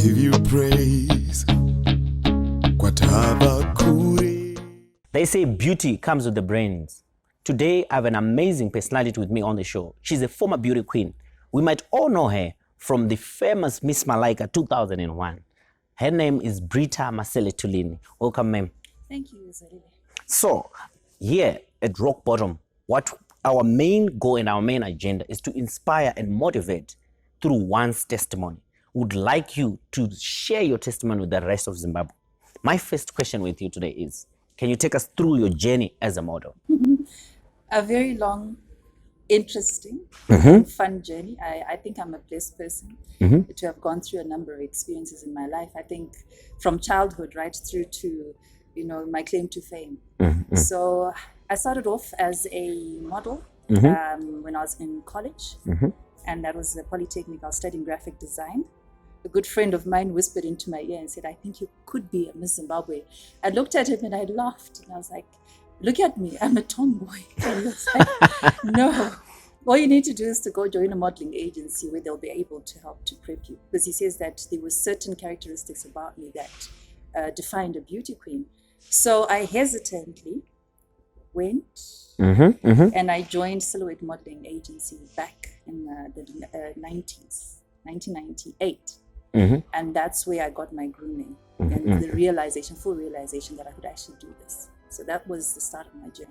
give you praise. They say beauty comes with the brains. Today, I have an amazing personality with me on the show. She's a former beauty queen. We might all know her from the famous Miss Malaika 2001. Her name is Brita Maselethulini. Welcome, ma'am. Thank you, zolile. So, here at Rock Bottom, what our main goal and our main agenda is to inspire and motivate through one's testimony. Would like you to share your testimony with the rest of Zimbabwe. My first question with you today is, can you take us through your journey as a model? A very long, interesting, fun journey. I think I'm a blessed person to have gone through a number of experiences in my life. I think from childhood right through to, my claim to fame. So I started off as a model when I was in college, and that was the Polytechnic. I was studying graphic design. A good friend of mine whispered into my ear and said, "I think you could be a Miss Zimbabwe." I looked at him and I laughed and I was like, "Look at me, I'm a tomboy." And he was like, "No, all you need to do is to go join a modeling agency where they'll be able to help to prep you." Because he says that there were certain characteristics about me that defined a beauty queen. So I hesitantly went and I joined Silhouette Modeling Agency back in the 90s, 1998. And that's where I got my grooming and the full realization that I could actually do this. So that was the start of my journey.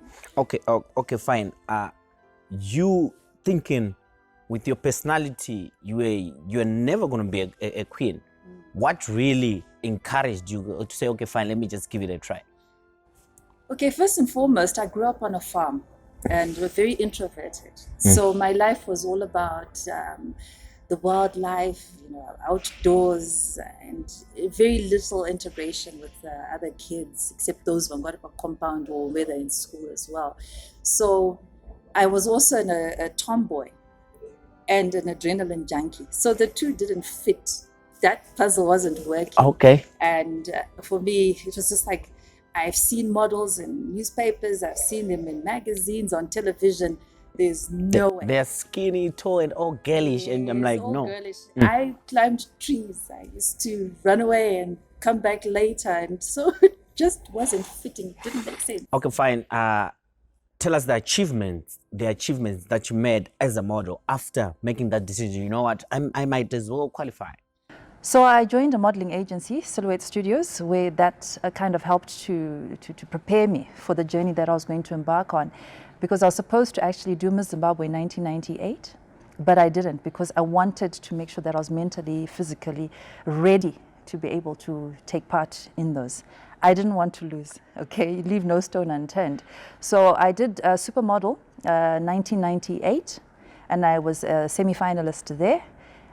Okay, fine. You thinking with your personality, you're never going to be a queen. What really encouraged you to say, okay, fine, let me just give it a try? Okay, first and foremost, I grew up on a farm and was very introverted. So my life was all about the wildlife, outdoors, and very little integration with other kids, except those who got a compound or whether in school as well. So I was also a tomboy and an adrenaline junkie. So the two didn't fit. That puzzle wasn't working. Okay. And for me, it was just like, I've seen models in newspapers, I've seen them in magazines, on television. There's no way. They're skinny, tall, and all girlish, and I'm like, no. Girlish. I climbed trees. I used to run away and come back later, and so it just wasn't fitting. It didn't make sense. Okay, fine. Tell us the achievements that you made as a model after making that decision. You know what? I might as well qualify. So I joined a modeling agency, Silhouette Studios, where that kind of helped to prepare me for the journey that I was going to embark on. Because I was supposed to actually do Miss Zimbabwe in 1998, but I didn't because I wanted to make sure that I was mentally, physically ready to be able to take part in those. I didn't want to lose, okay? Leave no stone unturned. So I did Supermodel 1998, and I was a semi-finalist there.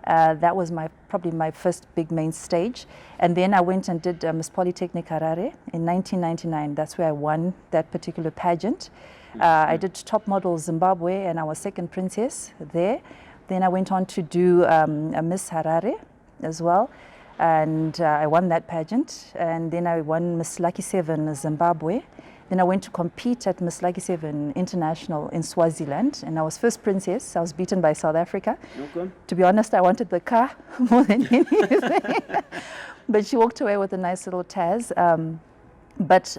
That was probably my first big main stage. And then I went and did Miss Polytechnic Harare in 1999. That's where I won that particular pageant. I did Top Model Zimbabwe and I was second princess there. Then I went on to do a Miss Harare as well. And I won that pageant. And then I won Miss Lucky 7 Zimbabwe. Then I went to compete at Miss Lucky 7 International in Swaziland, and I was first princess. I was beaten by South Africa. Okay. To be honest, I wanted the car more than anything. But she walked away with a nice little Taz. But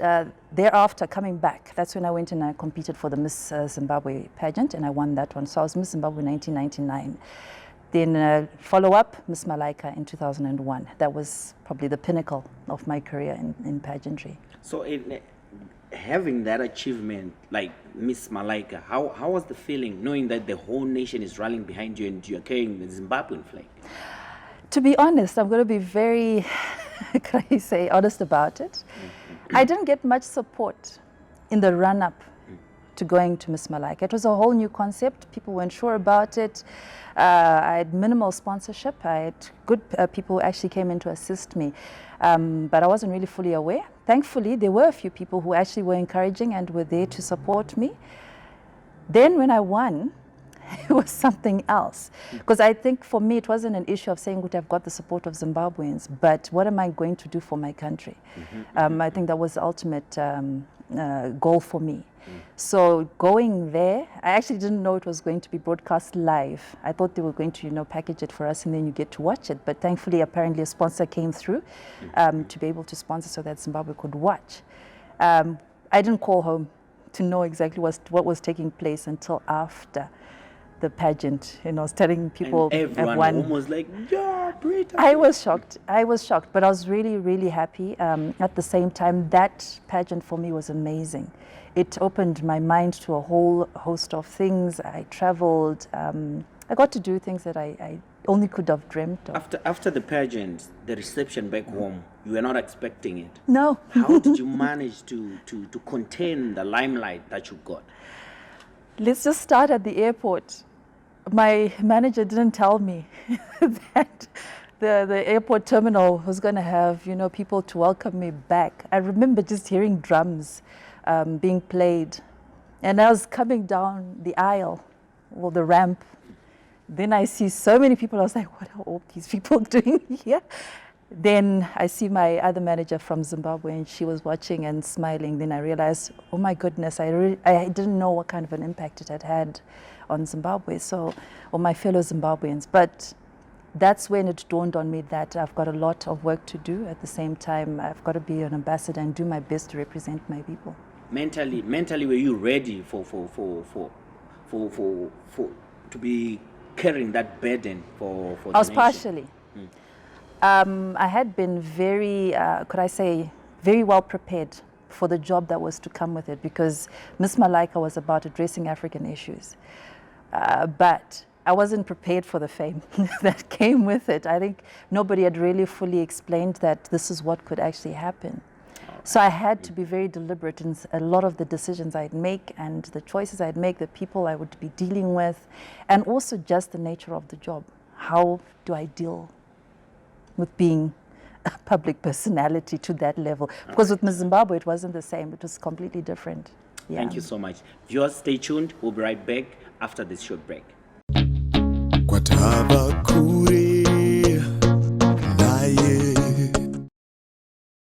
thereafter, coming back, that's when I went and I competed for the Miss Zimbabwe pageant, and I won that one. So I was Miss Zimbabwe 1999. Then follow-up, Miss Malaika in 2001. That was probably the pinnacle of my career in pageantry. So having that achievement like Miss Malaika, how was the feeling knowing that the whole nation is rallying behind you and you're carrying the Zimbabwean flag? To be honest, I'm going to be very, can I say, honest about it. I didn't get much support in the run-up to going to Miss Malaika. It was a whole new concept. People weren't sure about it. I had minimal sponsorship. I had good people who actually came in to assist me. But I wasn't really fully aware. Thankfully, there were a few people who actually were encouraging and were there to support me. Then when I won, it was something else. Because I think for me, it wasn't an issue of saying, "Good, I've got the support of Zimbabweans," but what am I going to do for my country? I think that was the ultimate goal for me. So going there, I actually didn't know it was going to be broadcast live. I thought they were going to, package it for us and then you get to watch it. But thankfully, apparently a sponsor came through to be able to sponsor so that Zimbabwe could watch. I didn't call home to know exactly what was taking place until after the pageant. I was telling people. And everyone almost like, yeah, Brita. I was shocked, but I was really, really happy. At the same time, that pageant for me was amazing. It opened my mind to a whole host of things. I traveled. I got to do things that I only could have dreamt of. After the pageant, the reception back home, you were not expecting it. No. How did you manage to contain the limelight that you got? Let's just start at the airport. My manager didn't tell me that the airport terminal was going to have, people to welcome me back. I remember just hearing drums being played. And I was coming down the aisle, or the ramp. Then I see so many people. I was like, what are all these people doing here? Then I see my other manager from Zimbabwe, and she was watching and smiling. Then I realized, oh my goodness, I didn't know what kind of an impact it had on Zimbabwe, or my fellow Zimbabweans. But that's when it dawned on me that I've got a lot of work to do. At the same time, I've got to be an ambassador and do my best to represent my people. Mentally, were you ready for to be carrying that burden for the I was nation? partially. I had been very, very well prepared for the job that was to come with it, because Miss Malaika was about addressing African issues. But I wasn't prepared for the fame that came with it. I think nobody had really fully explained that this is what could actually happen. So I had to be very deliberate in a lot of the decisions I'd make and the choices I'd make, the people I would be dealing with, and also just the nature of the job. How do I deal with being a public personality to that level? Because with Miss Zimbabwe, it wasn't the same. It was completely different. Yeah. Thank you so much. Viewers, stay tuned. We'll be right back after this short break.